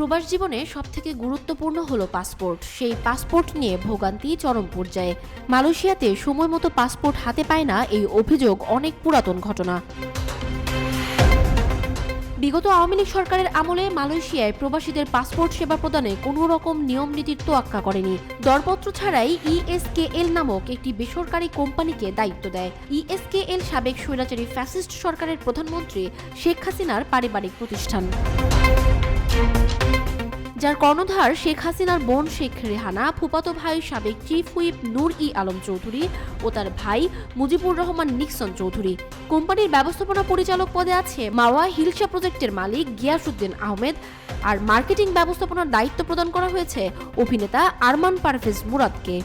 প্রবাস জীবনে সবথেকে গুরুত্বপূর্ণ হলো পাসপোর্ট। সেই পাসপোর্ট নিয়ে ভোগান্তি চরম পর্যায়ে। মালয়েশিয়াতে সময় মতো পাসপোর্ট হাতে পায় না, এই অভিযোগ অনেক পুরাতন ঘটনা। বিগত আওয়ামী লীগ সরকারের আমলে মালয়েশিয়ায় প্রবাসীদের পাসপোর্ট সেবা প্রদানে কোনো রকম নিয়ম নীতির তোয়াক্কা করেনি। দরপত্র ছাড়াই ইএসকেএল নামক একটি বেসরকারি কোম্পানিকে দায়িত্ব দেয়। ইএসকেএল সাবেক স্বৈরাচারী ফ্যাসিস্ট সরকারের প্রধানমন্ত্রী শেখ হাসিনার পারিবারিক প্রতিষ্ঠান, যার কর্ণধার শেখ হাসিনার বোন শেখ রেহানা, ফুফাতো ভাই সাবেক চিফ হুইপ নূর ই আলম চৌধুরী ও তার ভাই মুজিবুর রহমান নিক্সন চৌধুরী। কোম্পানির ব্যবস্থাপনা পরিচালক পদে আছে মাওয়া হিলসা প্রজেক্টের মালিক গিয়াসউদ্দিন আহমেদ, আর মার্কেটিং ব্যবস্থাপনার দায়িত্ব প্রদান করা হয়েছে অভিনেতা আরমান পারভেজ মুরাদকে।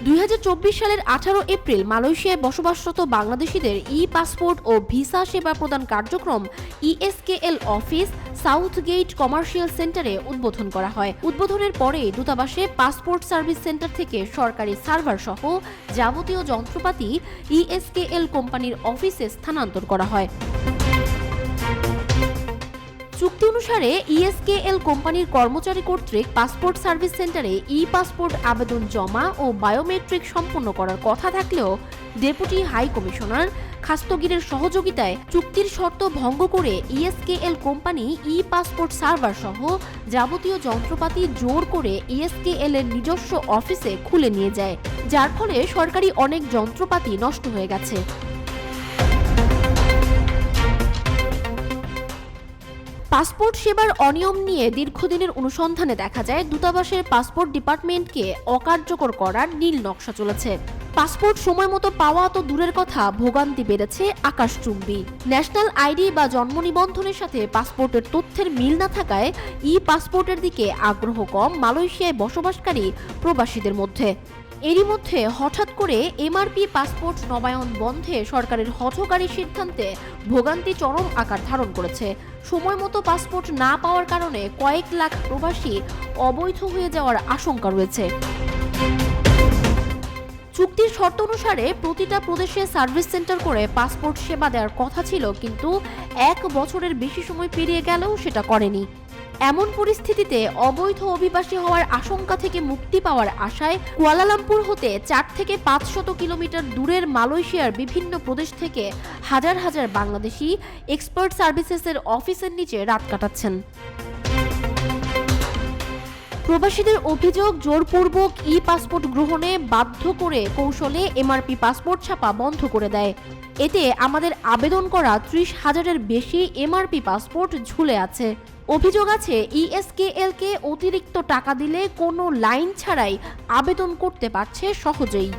2024 সালের 18 এপ্রিল মালয়েশিয়ায় বসবাসরত বাংলাদেশিদের পাসপোর্ট ও ভিসা সেবা প্রদান কার্যক্রম ইএসকেএল অফিস সাউথ গেট কমার্শিয়াল সেন্টারে উদ্বোধন করা হয়। উদ্বোধনের পরে দূতাবাসে পাসপোর্ট সার্ভিস সেন্টার থেকে সরকারি সার্ভার সহ যাবতীয় যন্ত্রপাতি ইএসকেএল কোম্পানির অফিসে স্থানান্তর করা হয়। চুক্তি অনুসারে ইএসকেএল কোম্পানির কর্মচারী কর্তৃক পাসপোর্ট সার্ভিস সেন্টারে পাসপোর্ট আবেদন জমা ও বায়োমেট্রিক সম্পন্ন করার কথা থাকলেও ডেপুটি হাই কমিশনার খাস্তগিরের সহযোগিতায় চুক্তির শর্ত ভঙ্গ করে ইএসকেএল কোম্পানি পাসপোর্ট সার্ভার সহ যাবতীয় যন্ত্রপাতি জোর করে ইএসকেএল এর নিজস্ব অফিসে খুলে নিয়ে যায়, যার ফলে সরকারি অনেক যন্ত্রপাতি নষ্ট হয়ে গেছে। পাসপোর্ট সেবার অনিয়ম নিয়ে দীর্ঘদিনের অনুসন্ধানে দেখা যায় দূতাবাসের পাসপোর্ট ডিপার্টমেন্টকে অকার্যকর করার নীল নকশা চলেছে। পাসপোর্ট সময় মতো পাওয়া তো দূরের কথা, ভোগান্তি বেড়েছে আকাশচুম্বী। ন্যাশনাল আইডি বা জন্ম নিবন্ধনের সাথে পাসপোর্টের তথ্যের মিল না থাকায় পাসপোর্টের দিকে আগ্রহ কম মালয়েশিয়ায় বসবাসকারী প্রবাসীদের মধ্যে। এরই মধ্যে হঠাৎ করে এমআরপি পাসপোর্ট নবায়ন বন্ধে সরকারের হঠকারী সিদ্ধান্তে ভোগান্তি চরম আকার ধারণ করেছে। সময় মতো পাসপোর্ট না পাওয়ার কারণে কয়েক লাখ প্রবাসী অবৈধ হয়ে যাওয়ার আশঙ্কা রয়েছে। চুক্তির শর্ত অনুসারে প্রতিটা প্রদেশে সার্ভিস সেন্টার করে পাসপোর্ট সেবা দেওয়ার কথা ছিল, কিন্তু 1 বছরের বেশি সময় পেরিয়ে গেলেও সেটা করেনি। এমন পরিস্থিতিতে অবৈধ অভিবাসী হওয়ার আশঙ্কা থেকে মুক্তি পাওয়ার আশায় কুয়ালালামপুর হতে 4 থেকে 500 কিলোমিটার দূরের মালয়েশিয়ার বিভিন্ন প্রদেশ থেকে হাজার হাজার বাংলাদেশি এক্সপার্ট সার্ভিসেসের অফিসের নিচে রাত কাটাচ্ছেন। প্রবাসীদের অভিযোগ, জোরপূর্বক পাসপোর্ট গ্রহণে বাধ্য করে কৌশলে এমআরপি পাসপোর্ট ছাপা বন্ধ করে দেয়। এতে আমাদের আবেদন করা 30,000-এর বেশি এমআরপি পাসপোর্ট ঝুলে আছে। অভিযোগ আছে ইএসকেএলকে অতিরিক্ত টাকা দিলে কোনো লাইন ছাড়াই আবেদন করতে পারছে সহজেই।